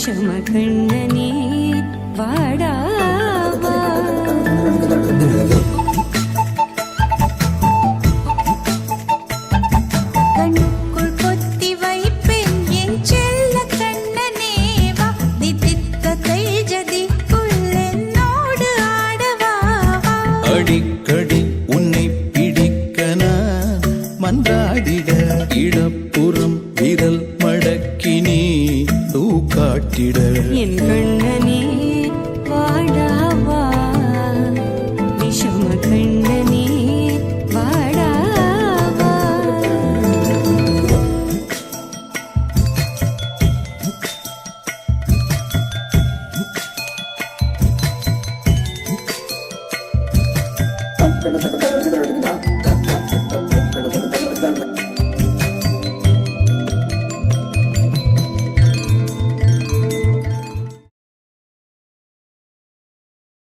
விஷம கண்ணனே வாடாவா. கண்ணுக்குள் கொத்தி வைப்பேன் என் செல்ல கண்ணனேவா. தித்தித்த தைஜதி புல்லென்னோடு ஆடவா. அடிக்கடி உன்னை பிடிக்க நான் மன்றாடிட இடப்புறம் விரல் மடக்கினே காட்டிட என் கண்ணனே வாடாவா. விஷம கண்ணனே வாடாவா.